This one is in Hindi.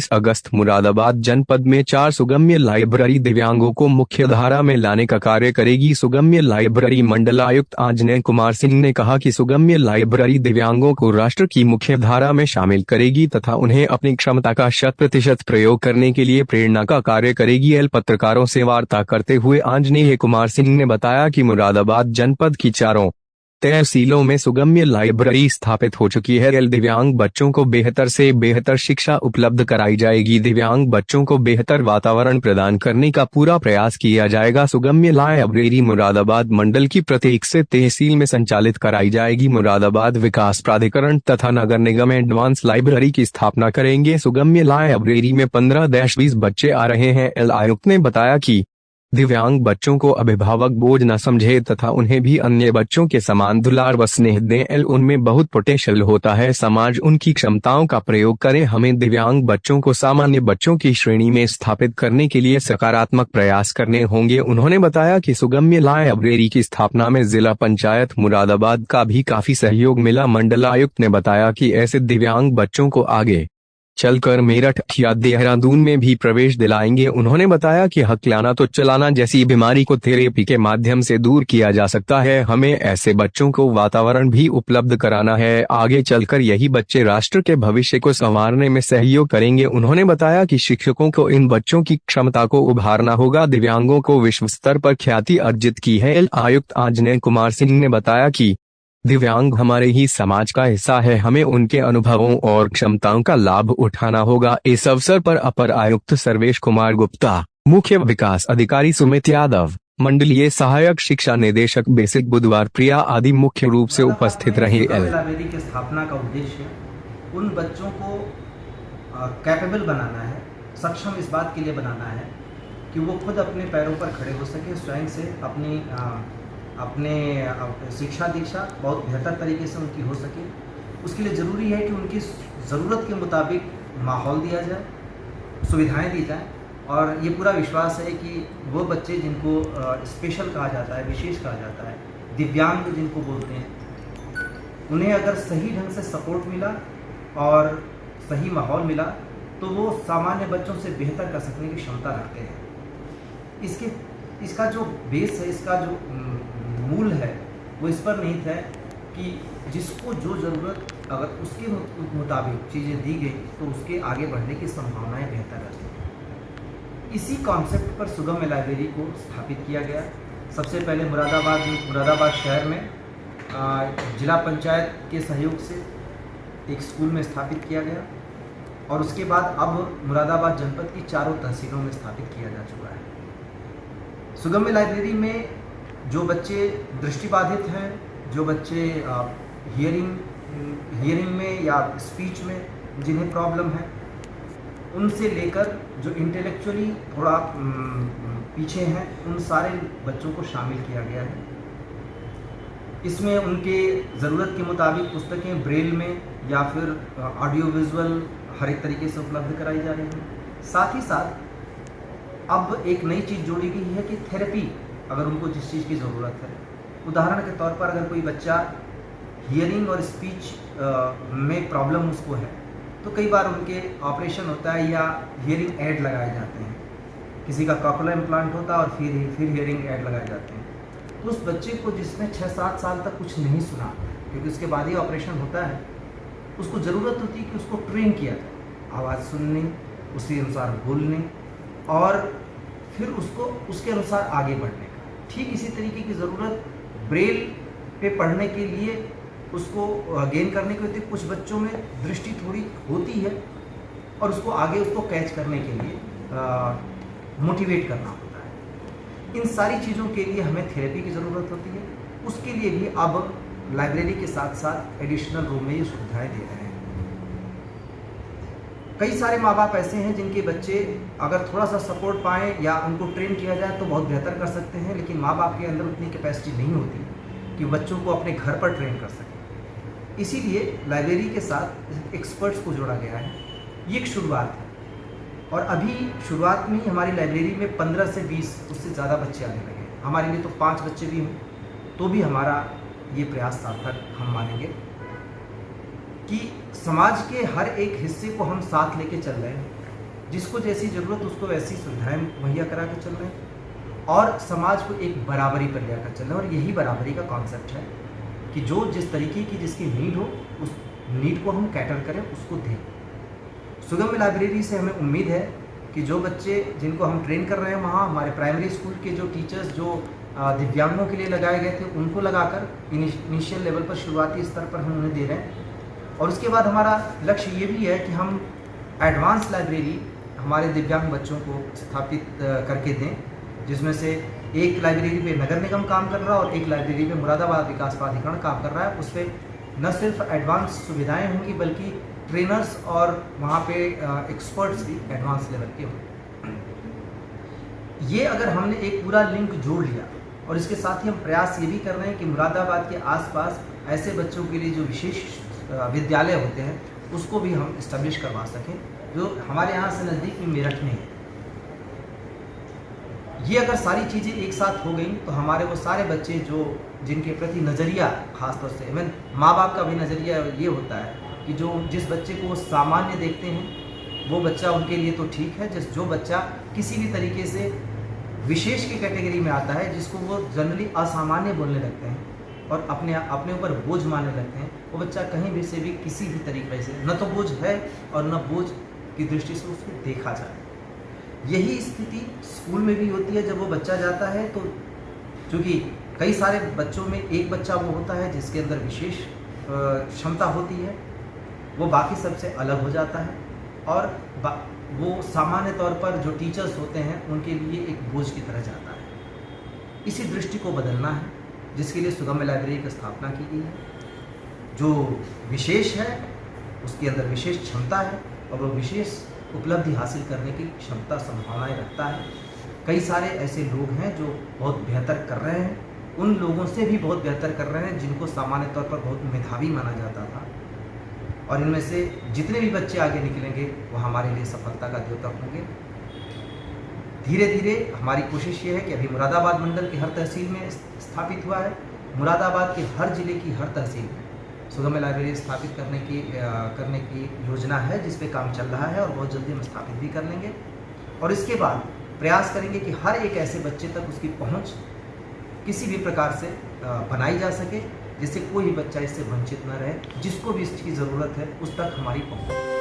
28 अगस्त मुरादाबाद जनपद में 4 सुगम्य लाइब्रेरी दिव्यांगों को मुख्यधारा में लाने का कार्य करेगी। सुगम्य लाइब्रेरी मंडलायुक्त आंजनेय कुमार सिंह ने कहा कि सुगम्य लाइब्रेरी दिव्यांगों को राष्ट्र की मुख्यधारा में शामिल करेगी तथा उन्हें अपनी क्षमता का 100% प्रयोग करने के लिए प्रेरणा का कार्य करेगी। पत्रकारों से वार्ता करते हुए आंजनेय कुमार सिंह ने बताया कि मुरादाबाद जनपद की चारों तहसीलों में सुगम्य लाइब्रेरी स्थापित हो चुकी है। दिव्यांग बच्चों को बेहतर से बेहतर शिक्षा उपलब्ध कराई जाएगी। दिव्यांग बच्चों को बेहतर वातावरण प्रदान करने का पूरा प्रयास किया जाएगा। सुगम्य लाइब्रेरी मुरादाबाद मंडल की प्रत्येक से तहसील में संचालित कराई जाएगी। मुरादाबाद विकास प्राधिकरण तथा नगर निगम एडवांस लाइब्रेरी की स्थापना करेंगे। सुगम्य लाइब्रेरी में 15-20 बच्चे आ रहे हैं। आयुक्त ने बताया कि दिव्यांग बच्चों को अभिभावक बोझ न समझे तथा उन्हें भी अन्य बच्चों के समान दुलार व स्नेह दें। उनमें बहुत पोटेंशियल होता है, समाज उनकी क्षमताओं का प्रयोग करे। हमें दिव्यांग बच्चों को सामान्य बच्चों की श्रेणी में स्थापित करने के लिए सकारात्मक प्रयास करने होंगे। उन्होंने बताया कि सुगम्य लाइब्रेरी की स्थापना में जिला पंचायत मुरादाबाद का भी काफी सहयोग मिला। मंडलायुक्त ने बताया कि ऐसे दिव्यांग बच्चों को आगे चलकर मेरठ या देहरादून में भी प्रवेश दिलाएंगे। उन्होंने बताया कि हकलाना तो चलाना जैसी बीमारी को थेरेपी के माध्यम से दूर किया जा सकता है। हमें ऐसे बच्चों को वातावरण भी उपलब्ध कराना है। आगे चलकर यही बच्चे राष्ट्र के भविष्य को संवारने में सहयोग करेंगे। उन्होंने बताया कि शिक्षकों को इन बच्चों की क्षमता को उभारना होगा। दिव्यांगों को विश्व स्तर पर ख्याति अर्जित की है। आयुक्त आंजनेय कुमार सिंह ने बताया कि दिव्यांग हमारे ही समाज का हिस्सा है, हमें उनके अनुभवों और क्षमताओं का लाभ उठाना होगा। इस अवसर पर अपर आयुक्त सर्वेश कुमार गुप्ता, मुख्य विकास अधिकारी सुमित यादव, मंडलीय सहायक शिक्षा निदेशक बेसिक बुधवार प्रिया आदि मुख्य रूप से उपस्थित रहे। लाइब्रेरी की स्थापना का उद्देश्य उन बच्चों को कैपेबल बनाना है, सक्षम इस बात के लिए बनाना है कि वो खुद अपने पैरों पर खड़े हो सके, स्वयं से अपने शिक्षा दीक्षा बहुत बेहतर तरीके से उनकी हो सके। उसके लिए ज़रूरी है कि उनकी ज़रूरत के मुताबिक माहौल दिया जाए, सुविधाएं दी जाएं। और ये पूरा विश्वास है कि वो बच्चे जिनको स्पेशल कहा जाता है, विशेष कहा जाता है, दिव्यांग जिनको बोलते हैं, उन्हें अगर सही ढंग से सपोर्ट मिला और सही माहौल मिला तो वो सामान्य बच्चों से बेहतर कर सकने की क्षमता रखते हैं। इसका जो बेस है, इसका जो मूल है, वो इस पर निहित है कि जिसको जो ज़रूरत अगर उसके मुताबिक चीज़ें दी गई तो उसके आगे बढ़ने की संभावनाएं बेहतर रहती हैं। इसी कॉन्सेप्ट पर सुगम्य लाइब्रेरी को स्थापित किया गया। सबसे पहले मुरादाबाद शहर में जिला पंचायत के सहयोग से एक स्कूल में स्थापित किया गया और उसके बाद अब मुरादाबाद जनपद की चारों तहसीलों में स्थापित किया जा चुका है। सुगम्य लाइब्रेरी में जो बच्चे दृष्टिबाधित हैं, जो बच्चे हियरिंग में या स्पीच में जिन्हें प्रॉब्लम है, उनसे लेकर जो इंटेलेक्चुअली थोड़ा पीछे हैं, उन सारे बच्चों को शामिल किया गया है। इसमें उनके ज़रूरत के मुताबिक पुस्तकें ब्रेल में या फिर ऑडियो विजुअल हर एक तरीके से उपलब्ध कराई जा रही हैं। साथ ही साथ अब एक नई चीज़ जोड़ी गई है कि थेरेपी, अगर उनको जिस चीज़ की ज़रूरत है, उदाहरण के तौर पर अगर कोई बच्चा हियरिंग और स्पीच में प्रॉब्लम उसको है तो कई बार उनके ऑपरेशन होता है या हियरिंग ऐड लगाए जाते हैं। किसी का कॉकलियर इम्प्लांट होता है और फिर हियरिंग ऐड लगाए जाते हैं। तो उस बच्चे को जिसने 6-7 साल तक कुछ नहीं सुना, क्योंकि उसके बाद ही ऑपरेशन होता है, उसको ज़रूरत होती है कि उसको ट्रेन किया जाए, आवाज़ सुनने, उसी अनुसार बोलने और फिर उसको उसके अनुसार आगे बढ़ने का। ठीक इसी तरीके की ज़रूरत ब्रेल पे पढ़ने के लिए उसको गेन करने की होती है। कुछ बच्चों में दृष्टि थोड़ी होती है और उसको आगे उसको कैच करने के लिए मोटिवेट करना होता है। इन सारी चीज़ों के लिए हमें थेरेपी की ज़रूरत होती है। उसके लिए भी अब लाइब्रेरी के साथ साथ एडिशनल रूम में ये सुविधाएँ दे रहे हैं। कई सारे माँ बाप ऐसे हैं जिनके बच्चे अगर थोड़ा सा सपोर्ट पाएँ या उनको ट्रेन किया जाए तो बहुत बेहतर कर सकते हैं, लेकिन माँ बाप के अंदर उतनी कैपेसिटी नहीं होती कि बच्चों को अपने घर पर ट्रेन कर सकें। इसीलिए लाइब्रेरी के साथ एक्सपर्ट्स को जोड़ा गया है। ये एक शुरुआत है और अभी शुरुआत में ही हमारी लाइब्रेरी में 15 से 20 उससे ज़्यादा बच्चे आने लगे। हमारे लिए तो 5 बच्चे भी हों तो भी हमारा ये प्रयास सार्थक हम मानेंगे कि समाज के हर एक हिस्से को हम साथ लेके चल रहे हैं। जिसको जैसी ज़रूरत उसको वैसी सुविधाएं मुहैया करा के चल रहे हैं और समाज को एक बराबरी पर लेकर चल रहे हैं। और यही बराबरी का कॉन्सेप्ट है कि जो जिस तरीके की जिसकी नीड हो उस नीड को हम कैटर करें, उसको दें। सुगम्य लाइब्रेरी से हमें उम्मीद है कि जो बच्चे जिनको हम ट्रेन कर रहे हैं वहाँ हमारे प्राइमरी स्कूल के जो टीचर्स जो दिव्यांगों के लिए लगाए गए थे उनको लगाकर इनिशियल लेवल पर शुरुआती स्तर पर हम उन्हें दे रहे हैं। और उसके बाद हमारा लक्ष्य ये भी है कि हम एडवांस लाइब्रेरी हमारे दिव्यांग बच्चों को स्थापित करके दें, जिसमें से एक लाइब्रेरी पे नगर निगम काम कर रहा है और एक लाइब्रेरी पे मुरादाबाद विकास प्राधिकरण काम कर रहा है। उस पर न सिर्फ एडवांस सुविधाएं होंगी बल्कि ट्रेनर्स और वहाँ पे एक्सपर्ट्स भी एडवांस लेवल के होंगे। ये अगर हमने एक पूरा लिंक जोड़ लिया और इसके साथ ही हम प्रयास ये भी कर रहे हैं कि मुरादाबाद के आसपास ऐसे बच्चों के लिए जो विशेष विद्यालय होते हैं उसको भी हम इस्टेब्लिश करवा सकें, जो हमारे यहाँ से नज़दीक में मेरठ में है। ये अगर सारी चीज़ें एक साथ हो गई तो हमारे वो सारे बच्चे जो जिनके प्रति नज़रिया खासतौर से इवन माँ बाप का भी नज़रिया ये होता है कि जिस बच्चे को वो सामान्य देखते हैं वो बच्चा उनके लिए तो ठीक है, जो बच्चा किसी भी तरीके से विशेष की कैटेगरी में आता है, जिसको वो जनरली असामान्य बोलने लगते हैं और अपने ऊपर बोझ मानने लगते हैं, वो बच्चा कहीं भी से भी किसी भी तरीके से न तो बोझ है और न बोझ की दृष्टि से उसको देखा जाए। यही स्थिति स्कूल में भी होती है। जब वो बच्चा जाता है तो चूँकि कई सारे बच्चों में एक बच्चा वो होता है जिसके अंदर विशेष क्षमता होती है, वो बाकी सबसे अलग हो जाता है और वो सामान्य तौर पर जो टीचर्स होते हैं उनके लिए एक बोझ की तरह जाता है। इसी दृष्टि को बदलना है, जिसके लिए सुगम्य लाइब्रेरी की स्थापना की गई है। जो विशेष है उसके अंदर विशेष क्षमता है और वो विशेष उपलब्धि हासिल करने की क्षमता संभावनाएं रखता है। कई सारे ऐसे लोग हैं जो बहुत बेहतर कर रहे हैं, उन लोगों से भी बहुत बेहतर कर रहे हैं जिनको सामान्य तौर पर बहुत मेधावी माना जाता था। और इनमें से जितने भी बच्चे आगे निकलेंगे वो हमारे लिए सफलता का द्योतक होंगे। धीरे धीरे हमारी कोशिश ये है कि अभी मुरादाबाद मंडल के हर तहसील में स्थापित हुआ है। मुरादाबाद के हर जिले की हर तहसील में सुगम्य लाइब्रेरी स्थापित करने की योजना है, जिस पे काम चल रहा है और बहुत जल्दी हम स्थापित भी कर लेंगे। और इसके बाद प्रयास करेंगे कि हर एक ऐसे बच्चे तक उसकी पहुंच किसी भी प्रकार से बनाई जा सके, जिससे कोई भी बच्चा इससे वंचित न रहे। जिसको भी इसकी ज़रूरत है उस तक हमारी पहुंच।